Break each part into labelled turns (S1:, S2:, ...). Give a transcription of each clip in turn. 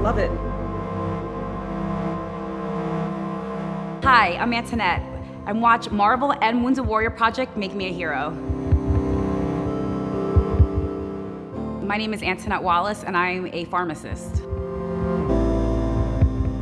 S1: love it.
S2: Hi, I'm Antoinette, and watch Marvel and Wounded Warrior Project Make Me a Hero. My name is Antoinette Wallace, and I'm a pharmacist.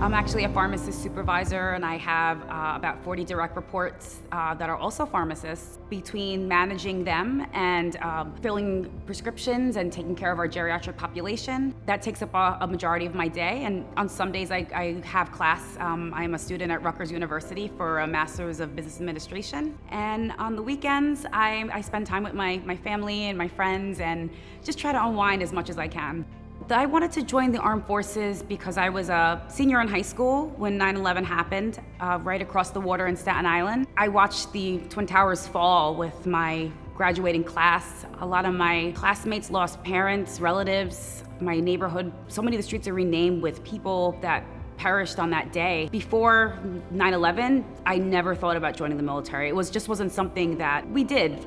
S2: I'm actually a pharmacist supervisor, and I have about 40 direct reports that are also pharmacists. Between managing them and filling prescriptions and taking care of our geriatric population, that takes up a majority of my day. And on some days I have class. I am a student at Rutgers University for a Master's of Business Administration. And on the weekends, I spend time with my family and my friends and just try to unwind as much as I can. I wanted to join the armed forces because I was a senior in high school when 9/11 happened, right across the water in Staten Island. I watched the Twin Towers fall with my graduating class. A lot of my classmates lost parents, relatives. My neighborhood, so many of the streets are renamed with people that perished on that day. Before 9/11, I never thought about joining the military. It wasn't something that we did,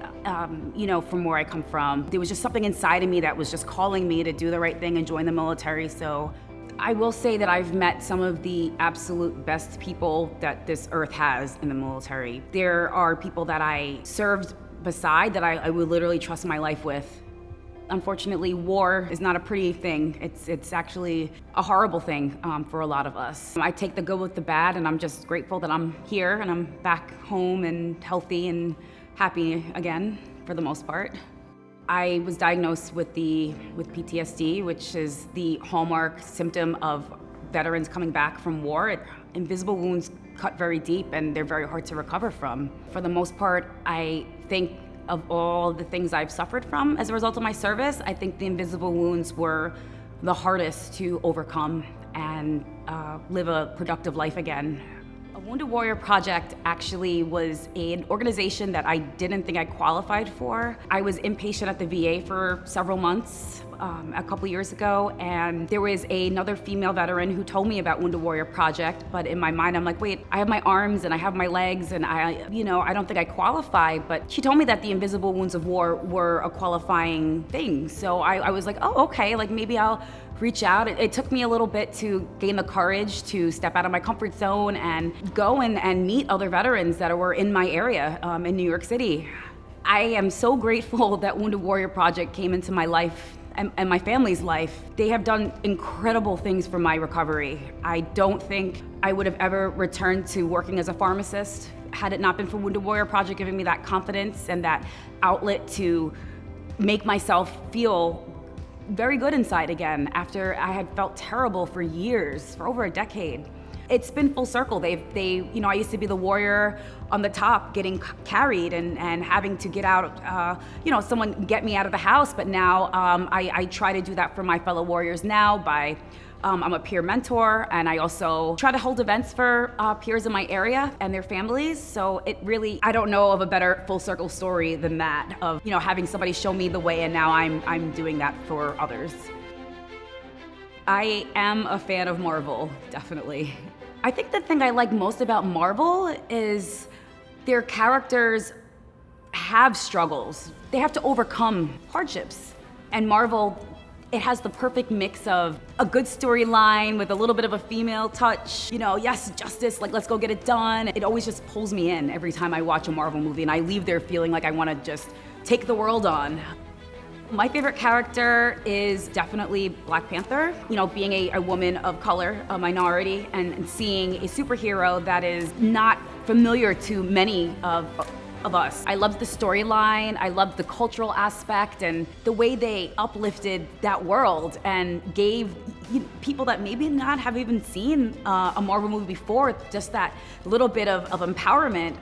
S2: from where I come from. There was just something inside of me that was just calling me to do the right thing and join the military. So I will say that I've met some of the absolute best people that this earth has in the military. There are people that I served beside that I would literally trust my life with. Unfortunately, war is not a pretty thing. It's actually a horrible thing for a lot of us. I take the good with the bad, and I'm just grateful that I'm here and I'm back home and healthy and happy again, for the most part. I was diagnosed with PTSD, which is the hallmark symptom of veterans coming back from war. Invisible wounds cut very deep, and they're very hard to recover from. For the most part, I think of all the things I've suffered from as a result of my service, I think the invisible wounds were the hardest to overcome and live a productive life again. A Wounded Warrior Project actually was an organization that I didn't think I qualified for. I was inpatient at the VA for several months a couple years ago, and there was another female veteran who told me about Wounded Warrior Project, but in my mind I'm like, wait, I have my arms and I have my legs and I don't think I qualify, but she told me that the invisible wounds of war were a qualifying thing. So I was like, oh, okay, like maybe I'll reach out. It took me a little bit to gain the courage to step out of my comfort zone and go and meet other veterans that were in my area in New York City. I am so grateful that Wounded Warrior Project came into my life and my family's life. They have done incredible things for my recovery. I don't think I would have ever returned to working as a pharmacist had it not been for Wounded Warrior Project giving me that confidence and that outlet to make myself feel very good inside again after I had felt terrible for years, for over a decade. It's been full circle. I used to be the warrior on the top getting carried and having to get out, someone get me out of the house, but now I try to do that for my fellow warriors now by, I'm a peer mentor, and I also try to hold events for peers in my area and their families. So it really, I don't know of a better full circle story than that of, having somebody show me the way, and now I'm doing that for others. I am a fan of Marvel, definitely. I think the thing I like most about Marvel is their characters have struggles. They have to overcome hardships. And Marvel, it has the perfect mix of a good storyline with a little bit of a female touch. Yes, justice, like let's go get it done. It always just pulls me in every time I watch a Marvel movie, and I leave there feeling like I want to just take the world on. My favorite character is definitely Black Panther. Being a woman of color, a minority, and seeing a superhero that is not familiar to many of us. I loved the storyline, I loved the cultural aspect, and the way they uplifted that world and gave people that maybe not have even seen a Marvel movie before just that little bit of empowerment.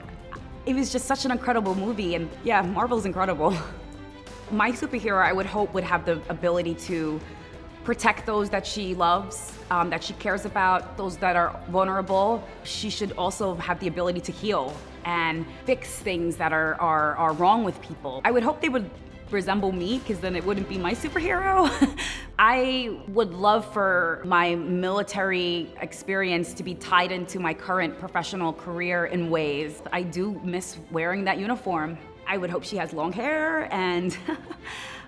S2: It was just such an incredible movie, and yeah, Marvel's incredible. My superhero, I would hope, would have the ability to protect those that she loves, that she cares about, those that are vulnerable. She should also have the ability to heal and fix things that are wrong with people. I would hope they would resemble me, because then it wouldn't be my superhero. I would love for my military experience to be tied into my current professional career in ways. I do miss wearing that uniform. I would hope she has long hair and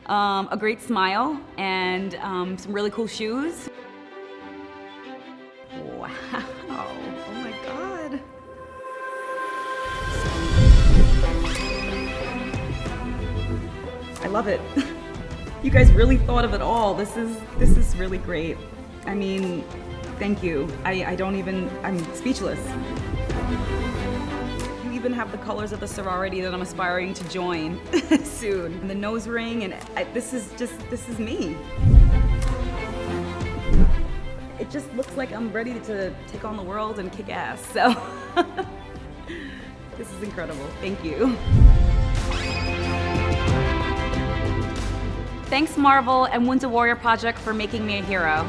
S2: a great smile and some really cool shoes. Wow. Oh my God. I love it. You guys really thought of it all. This is really great. I mean, thank you. I'm speechless. You even have the colors of the sorority that I'm aspiring to join soon. And the nose ring, and this is me. It just looks like I'm ready to take on the world and kick ass, so. This is incredible. Thank you. Thanks, Marvel and Winter Warrior Project, for making me a hero.